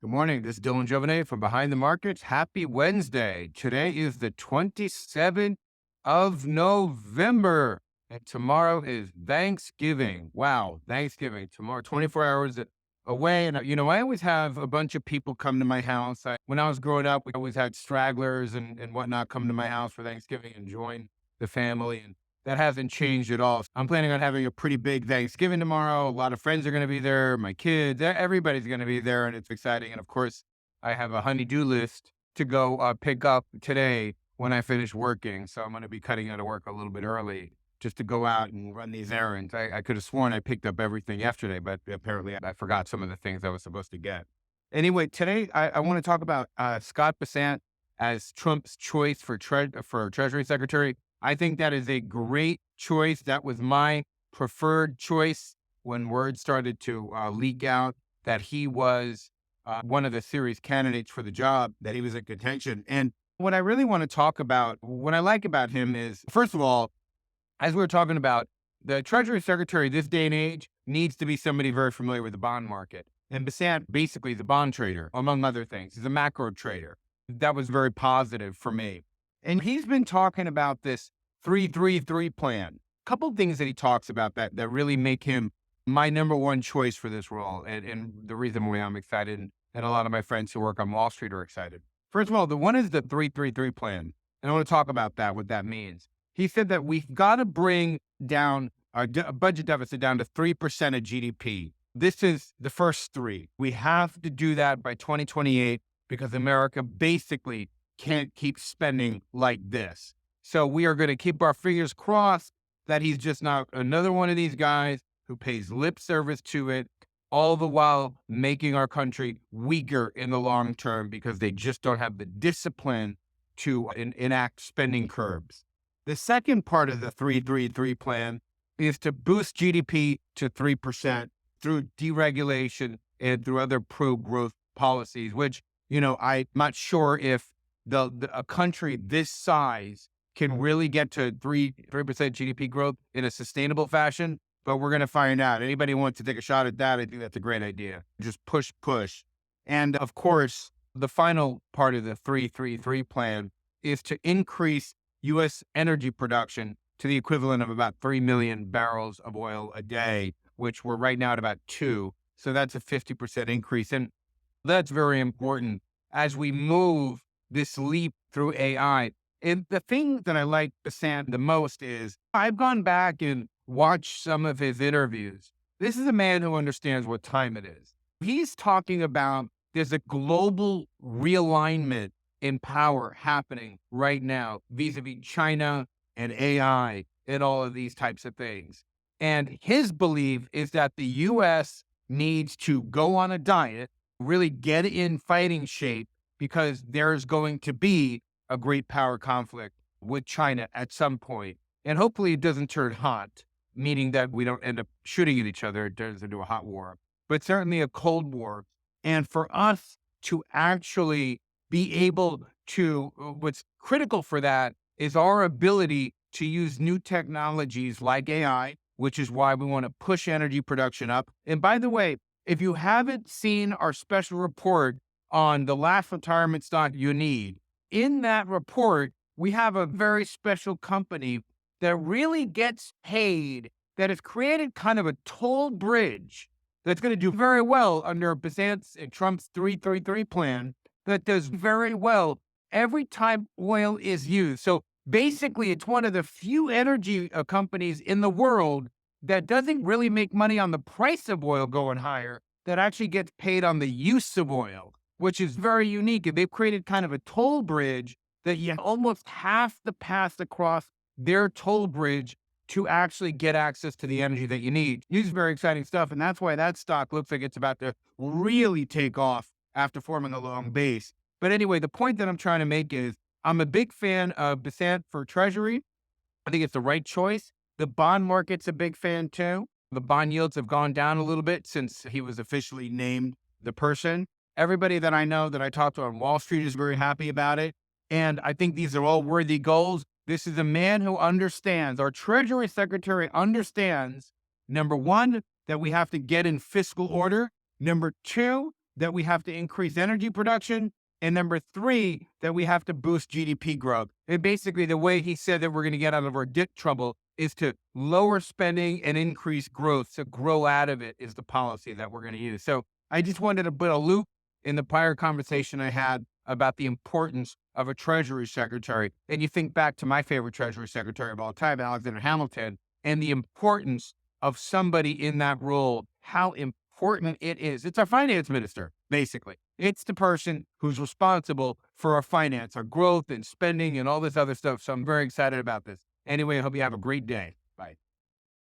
Good morning. This is Dylan Jovine from Behind the Markets. Happy Wednesday. Today is the 27th of November, and tomorrow is Thanksgiving. Wow, Thanksgiving. Tomorrow, 24 hours away. And, I always have a bunch of people come to my house. When I was growing up, we always had stragglers and whatnot come to my house for Thanksgiving and join the family. And that hasn't changed at all. I'm planning on having a pretty big Thanksgiving tomorrow. A lot of friends are going to be there. My kids, everybody's going to be there, and it's exciting. And of course, I have a honey-do list to go pick up today when I finish working. So I'm going to be cutting out of work a little bit early just to go out and run these errands. I could have sworn I picked up everything yesterday, but apparently I forgot some of the things I was supposed to get. Anyway, today I want to talk about Scott Bessent as Trump's choice for Treasury Secretary. I think that is a great choice. That was my preferred choice when word started to leak out that he was one of the serious candidates for the job, that he was in contention. And what I really want to talk about, what I like about him is, first of all, as we were talking about, the Treasury Secretary this day and age needs to be somebody very familiar with the bond market. And Bessent basically is a bond trader, among other things. He's a macro trader. That was very positive for me. And he's been talking about this 3-3-3 plan. A couple of things that he talks about that really make him my number one choice for this role. And the reason why I'm excited, and a lot of my friends who work on Wall Street are excited. First of all, the one is the 3-3-3 plan. And I want to talk about that, what that means. He said that we've got to bring down our budget deficit down to 3% of GDP. This is the first three. We have to do that by 2028 because America basically can't keep spending like this. So we are going to keep our fingers crossed that he's just not another one of these guys who pays lip service to it, all the while making our country weaker in the long term because they just don't have the discipline to enact spending curbs. The second part of the 3-3-3 plan is to boost GDP to 3% through deregulation and through other pro-growth policies, which, I'm not sure if a country this size can really get to 3% GDP growth in a sustainable fashion, but we're going to find out. Anybody who wants to take a shot at that, I think that's a great idea. Just push. And of course, the final part of the 3-3-3 plan is to increase U.S. energy production to the equivalent of about 3 million barrels of oil a day, which we're right now at about 2. So that's a 50% increase. And that's very important as we move this leap through AI. And the thing that I like Bessent the most is I've gone back and watched some of his interviews. This is a man who understands what time it is. He's talking about there's a global realignment in power happening right now vis-a-vis China and AI and all of these types of things. And his belief is that the U.S. needs to go on a diet, really get in fighting shape, because there's going to be a great power conflict with China at some point. And hopefully it doesn't turn hot, meaning that we don't end up shooting at each other. It turns into a hot war, but certainly a cold war. And for us to actually be able to, what's critical for that is our ability to use new technologies like AI, which is why we want to push energy production up. And by the way, if you haven't seen our special report on the last retirement stock you need, in that report, we have a very special company that really gets paid, that has created kind of a toll bridge that's going to do very well under Bessent's and Trump's 3-3-3 plan, that does very well every time oil is used. So basically, it's one of the few energy companies in the world that doesn't really make money on the price of oil going higher, that actually gets paid on the use of oil, which is very unique. And they've created kind of a toll bridge that you almost have to pass across their toll bridge to actually get access to the energy that you need. It's very exciting stuff. And that's why that stock looks like it's about to really take off after forming a long base. But anyway, the point that I'm trying to make is I'm a big fan of Bessent for Treasury. I think it's the right choice. The bond market's a big fan too. The bond yields have gone down a little bit since he was officially named the person. Everybody that I know that I talk to on Wall Street is very happy about it. And I think these are all worthy goals. This is a man who understands, our Treasury Secretary understands, number one, that we have to get in fiscal order. Number two, that we have to increase energy production. And number three, that we have to boost GDP growth. And basically, the way he said that we're going to get out of our debt trouble is to lower spending and increase growth. To grow out of it is the policy that we're going to use. So I just wanted to put a loop in the prior conversation I had about the importance of a Treasury Secretary. And you think back to my favorite Treasury Secretary of all time, Alexander Hamilton, and the importance of somebody in that role, how important it is. It's our finance minister, basically. It's the person who's responsible for our finance, our growth and spending and all this other stuff. So I'm very excited about this. Anyway, I hope you have a great day.